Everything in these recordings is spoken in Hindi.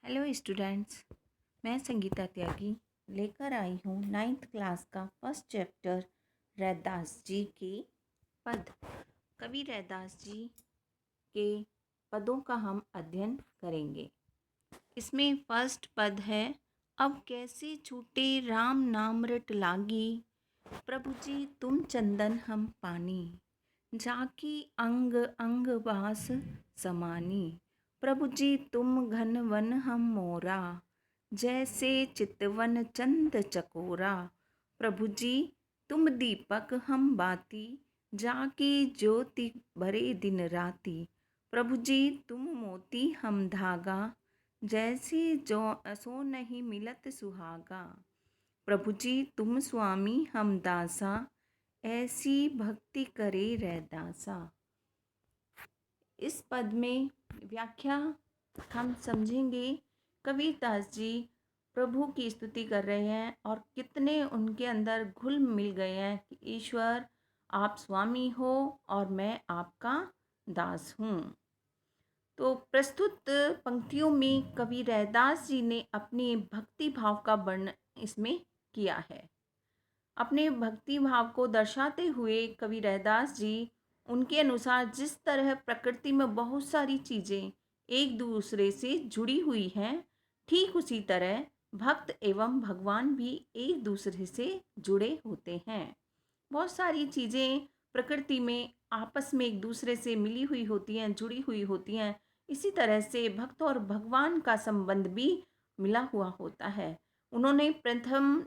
हेलो स्टूडेंट्स, मैं संगीता त्यागी लेकर आई हूँ नाइन्थ क्लास का फर्स्ट चैप्टर रैदास जी के पद। कवि रैदास जी के पदों का हम अध्ययन करेंगे। इसमें फर्स्ट पद है, अब कैसे छूटे राम नाम रट लागी, प्रभु जी तुम चंदन हम पानी, जाकी अंग अंग बास समानी, प्रभु जी तुम घन वन हम मोरा, जैसे चितवन चंद चकोरा, प्रभु जी तुम दीपक हम बाती, जाकी ज्योति भरे दिन राती, प्रभु जी तुम मोती हम धागा, जैसे जो सो नहीं मिलत सुहागा, प्रभु जी तुम स्वामी हम दासा, ऐसी भक्ति करे रैदासा। इस पद में व्याख्या हम समझेंगे। कबीरदास जी प्रभु की स्तुति कर रहे हैं और कितने उनके अंदर घुल मिल गए हैं कि ईश्वर आप स्वामी हो और मैं आपका दास हूँ। तो प्रस्तुत पंक्तियों में कवि रैदास जी ने अपने भक्ति भाव का वर्णन इसमें किया है। अपने भक्ति भाव को दर्शाते हुए कवि रैदास जी उनके अनुसार जिस तरह प्रकृति में बहुत सारी चीज़ें एक दूसरे से जुड़ी हुई हैं, ठीक उसी तरह भक्त एवं भगवान भी एक दूसरे से जुड़े होते हैं। बहुत सारी चीज़ें प्रकृति में आपस में एक दूसरे से मिली हुई होती हैं, जुड़ी हुई होती हैं। इसी तरह से भक्त और भगवान का संबंध भी मिला हुआ होता है। उन्होंने प्रथम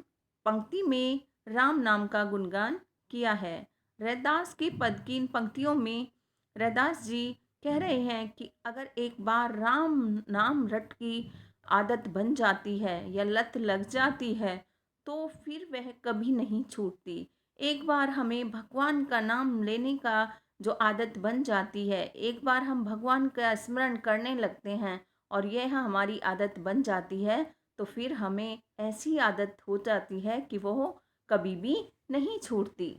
पंक्ति में राम नाम का गुणगान किया है। रैदास के पद की इन पंक्तियों में रैदास जी कह रहे हैं कि अगर एक बार राम नाम रट की आदत बन जाती है या लत लग जाती है तो फिर वह कभी नहीं छूटती। एक बार हमें भगवान का नाम लेने का जो आदत बन जाती है, एक बार हम भगवान का स्मरण करने लगते हैं और यह हमारी आदत बन जाती है तो फिर हमें ऐसी आदत हो जाती है कि वह कभी भी नहीं छूटती।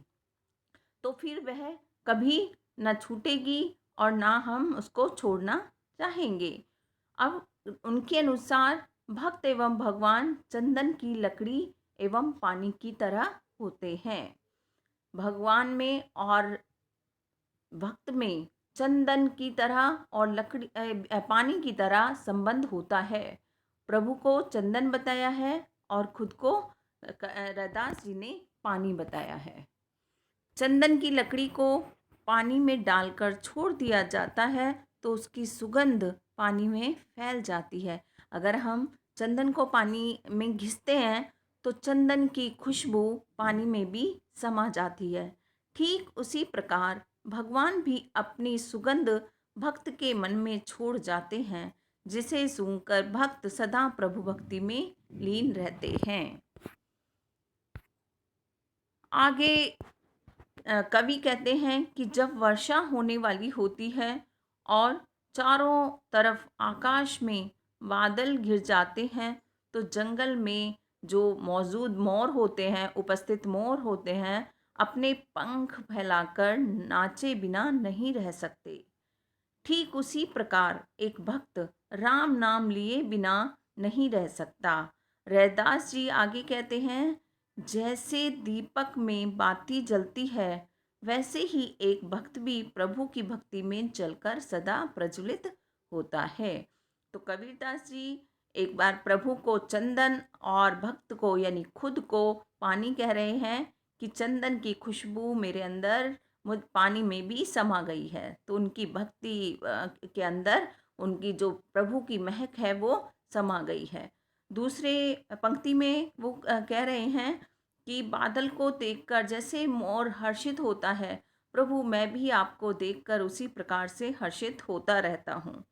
तो फिर वह कभी न छूटेगी और ना हम उसको छोड़ना चाहेंगे। अब उनके अनुसार भक्त एवं भगवान चंदन की लकड़ी एवं पानी की तरह होते हैं। भगवान में और भक्त में चंदन की तरह और लकड़ी पानी की तरह संबंध होता है। प्रभु को चंदन बताया है और खुद को रैदास जी ने पानी बताया है। चंदन की लकड़ी को पानी में डालकर छोड़ दिया जाता है तो उसकी सुगंध पानी में फैल जाती है। अगर हम चंदन को पानी में घिसते हैं तो चंदन की खुशबू पानी में भी समा जाती है। ठीक उसी प्रकार भगवान भी अपनी सुगंध भक्त के मन में छोड़ जाते हैं, जिसे सूंघकर भक्त सदा प्रभु भक्ति में लीन रहते हैं। आगे कवि कहते हैं कि जब वर्षा होने वाली होती है और चारों तरफ आकाश में बादल घिर जाते हैं तो जंगल में जो मौजूद मोर होते हैं, उपस्थित मोर होते हैं, अपने पंख फैलाकर नाचे बिना नहीं रह सकते। ठीक उसी प्रकार एक भक्त राम नाम लिए बिना नहीं रह सकता। रैदास जी आगे कहते हैं, जैसे दीपक में बाती जलती है वैसे ही एक भक्त भी प्रभु की भक्ति में जलकर सदा प्रज्वलित होता है। तो कबीरदास जी एक बार प्रभु को चंदन और भक्त को यानी खुद को पानी कह रहे हैं कि चंदन की खुशबू मेरे अंदर मुझ पानी में भी समा गई है। तो उनकी भक्ति के अंदर उनकी जो प्रभु की महक है वो समा गई है। दूसरे पंक्ति में वो कह रहे हैं कि बादल को देखकर जैसे मोर हर्षित होता है, प्रभु मैं भी आपको देखकर उसी प्रकार से हर्षित होता रहता हूँ।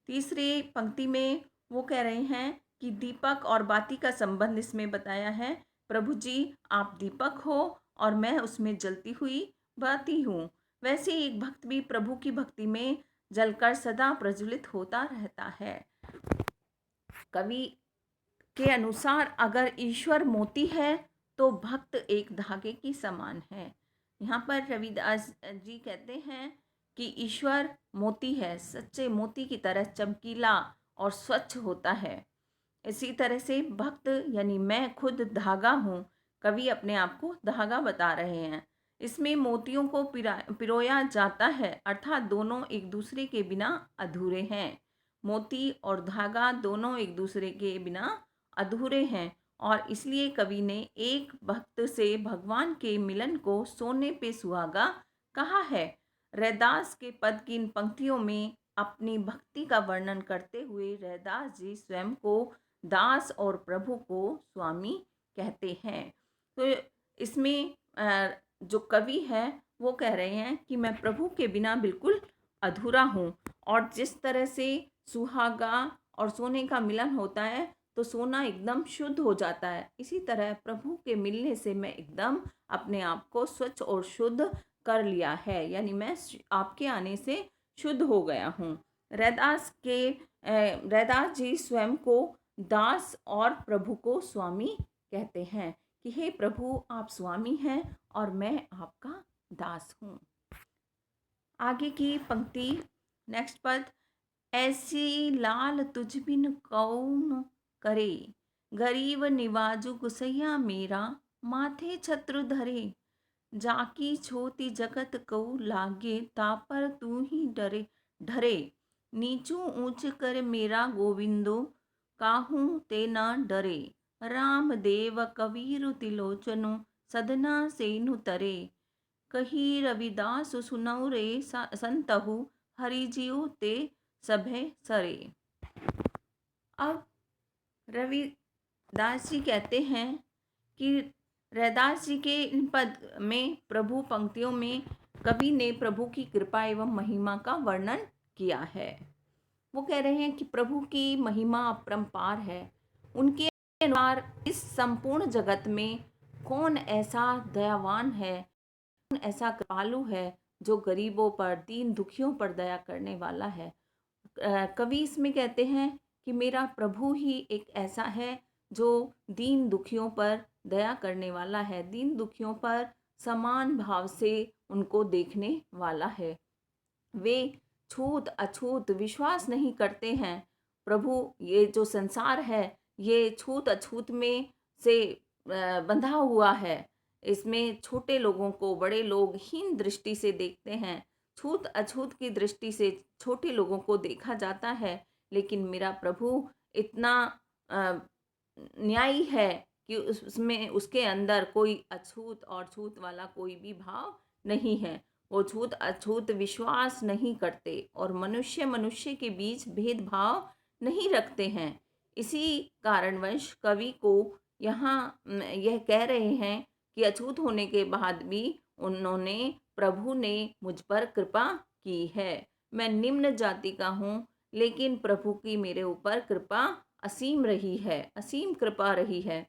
तीसरी पंक्ति में वो कह रहे हैं कि दीपक और बाती का संबंध इसमें बताया है। प्रभु जी आप दीपक हो और मैं उसमें जलती हुई बाती हूँ। वैसे ही एक भक्त भी प्रभु की भक्ति में जलकर सदा प्रज्वलित होता रहता है। कवि के अनुसार अगर ईश्वर मोती है तो भक्त एक धागे की समान है। यहाँ पर रविदास जी कहते हैं कि ईश्वर मोती है, सच्चे मोती की तरह चमकीला और स्वच्छ होता है। इसी तरह से भक्त यानी मैं खुद धागा हूँ, कवि अपने आप को धागा बता रहे हैं। इसमें मोतियों को पिरोया जाता है, अर्थात दोनों एक दूसरे के बिना अधूरे हैं। मोती और धागा दोनों एक दूसरे के बिना अधूरे हैं, और इसलिए कवि ने एक भक्त से भगवान के मिलन को सोने पे सुहागा कहा है। रैदास के पद की इन पंक्तियों में अपनी भक्ति का वर्णन करते हुए रैदास जी स्वयं को दास और प्रभु को स्वामी कहते हैं। तो इसमें जो कवि है वो कह रहे हैं कि मैं प्रभु के बिना बिल्कुल अधूरा हूँ, और जिस तरह से सुहागा और सोने का मिलन होता है तो सोना एकदम शुद्ध हो जाता है, इसी तरह प्रभु के मिलने से मैं एकदम अपने आप को स्वच्छ और शुद्ध कर लिया है, यानी मैं आपके आने से शुद्ध हो गया हूँ। रैदास जी स्वयं को दास और प्रभु को स्वामी कहते हैं कि हे प्रभु, आप स्वामी हैं और मैं आपका दास हूँ। आगे की पंक्ति, नेक्स्ट पद, ऐसी लाल तुझ बिन कौन करे, गरीब निवाजु गुसैया मेरा, माथे छत्र धरे, जाकी छोटी जगत को लागे, तापर तू ही डरे ढरे, नीचू ऊंच कर मेरा गोविंदो, काहू ते न डरे, राम देव कबीर तिलोचनो, सदना सेनु तरे, कही रविदास सुनौ रे संतहु, हरिजीव ते सभे सरे। अब रविदास जी कहते हैं कि रैदास जी के इन पद में, प्रभु पंक्तियों में कवि ने प्रभु की कृपा एवं महिमा का वर्णन किया है। वो कह रहे हैं कि प्रभु की महिमा अपरंपार है। उनके अनुसार इस संपूर्ण जगत में कौन ऐसा दयावान है, कौन ऐसा कृपालु है जो गरीबों पर, दीन दुखियों पर दया करने वाला है। कवि इसमें कहते हैं कि मेरा प्रभु ही एक ऐसा है जो दीन दुखियों पर दया करने वाला है, दीन दुखियों पर समान भाव से उनको देखने वाला है। वे छूत अछूत विश्वास नहीं करते हैं। प्रभु, ये जो संसार है ये छूत अछूत में से बंधा हुआ है। इसमें छोटे लोगों को बड़े लोग हीन दृष्टि से देखते हैं, छूत अछूत की दृष्टि से छोटे लोगों को देखा जाता है। लेकिन मेरा प्रभु इतना न्यायी है कि उसमें, उसके अंदर कोई अछूत और छूत वाला कोई भी भाव नहीं है। वो छूत अछूत विश्वास नहीं करते और मनुष्य मनुष्य के बीच भेदभाव नहीं रखते हैं। इसी कारणवश कवि को यहाँ यह कह रहे हैं कि अछूत होने के बाद भी उन्होंने, प्रभु ने मुझ पर कृपा की है। मैं निम्न जाति का हूँ, लेकिन प्रभु की मेरे ऊपर कृपा असीम रही है, असीम कृपा रही है।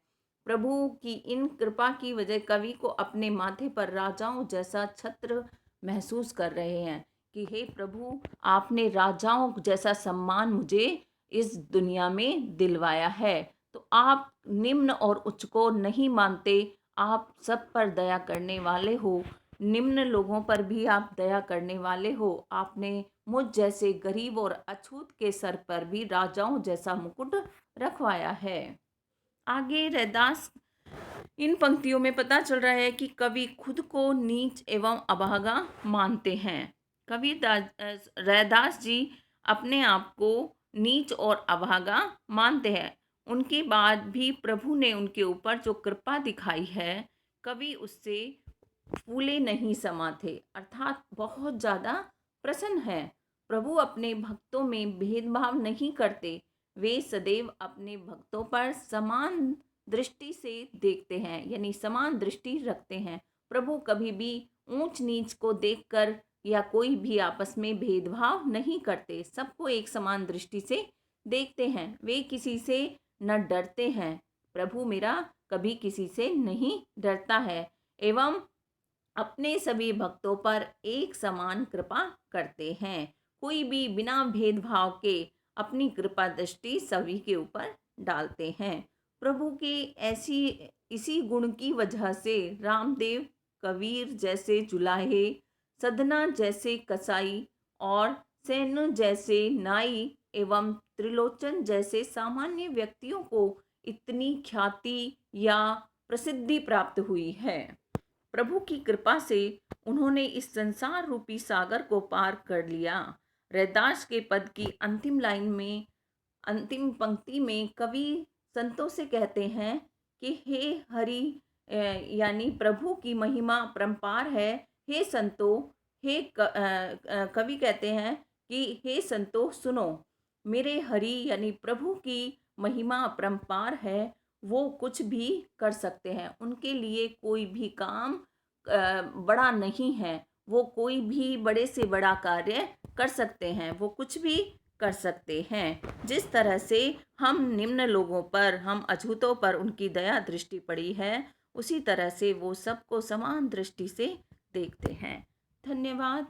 प्रभु की इन कृपा की वजह कवि को अपने माथे पर राजाओं जैसा छत्र महसूस कर रहे हैं कि हे प्रभु, आपने राजाओं जैसा सम्मान मुझे इस दुनिया में दिलवाया है। तो आप निम्न और उच्च को नहीं मानते, आप सब पर दया करने वाले हो, निम्न लोगों पर भी आप दया करने वाले हो। आपने मुझ जैसे गरीब और अछूत के सर पर भी राजाओं जैसा मुकुट रखवाया है। आगे रैदास, इन पंक्तियों में पता चल रहा है कि कवि खुद को नीच एवं अभागा मानते हैं। कवि रैदास जी अपने आप को नीच और अभागा मानते हैं। उनके बाद भी प्रभु ने उनके ऊपर जो कृपा दिखाई है, कवि उससे फूले नहीं समाते, अर्थात बहुत ज़्यादा प्रसन्न है। प्रभु अपने भक्तों में भेदभाव नहीं करते, वे सदैव अपने भक्तों पर समान दृष्टि से देखते हैं, यानी समान दृष्टि रखते हैं। प्रभु कभी भी ऊंच नीच को देखकर या कोई भी आपस में भेदभाव नहीं करते, सबको एक समान दृष्टि से देखते हैं। वे किसी से न डरते हैं। प्रभु मेरा कभी किसी से नहीं डरता है एवं अपने सभी भक्तों पर एक समान कृपा करते हैं। कोई भी बिना भेदभाव के अपनी कृपा दृष्टि सभी के ऊपर डालते हैं। प्रभु के इसी गुण की वजह से रामदेव, कबीर जैसे जुलाहे, सदना जैसे कसाई और सैन जैसे नाई एवं त्रिलोचन जैसे सामान्य व्यक्तियों को इतनी ख्याति या प्रसिद्धि प्राप्त हुई है। प्रभु की कृपा से उन्होंने इस संसार रूपी सागर को पार कर लिया। रैदास के पद की अंतिम लाइन में, अंतिम पंक्ति में कवि संतों से कहते हैं कि हे हरि, यानी प्रभु की महिमा परंपार है। हे संतो, कवि कहते हैं कि हे संतो सुनो, मेरे हरि यानी प्रभु की महिमा अपरंपार है। वो कुछ भी कर सकते हैं, उनके लिए कोई भी काम बड़ा नहीं है। वो कोई भी बड़े से बड़ा कार्य कर सकते हैं, वो कुछ भी कर सकते हैं। जिस तरह से हम निम्न लोगों पर, हम अछूतों पर उनकी दया दृष्टि पड़ी है, उसी तरह से वो सबको समान दृष्टि से देखते हैं। धन्यवाद।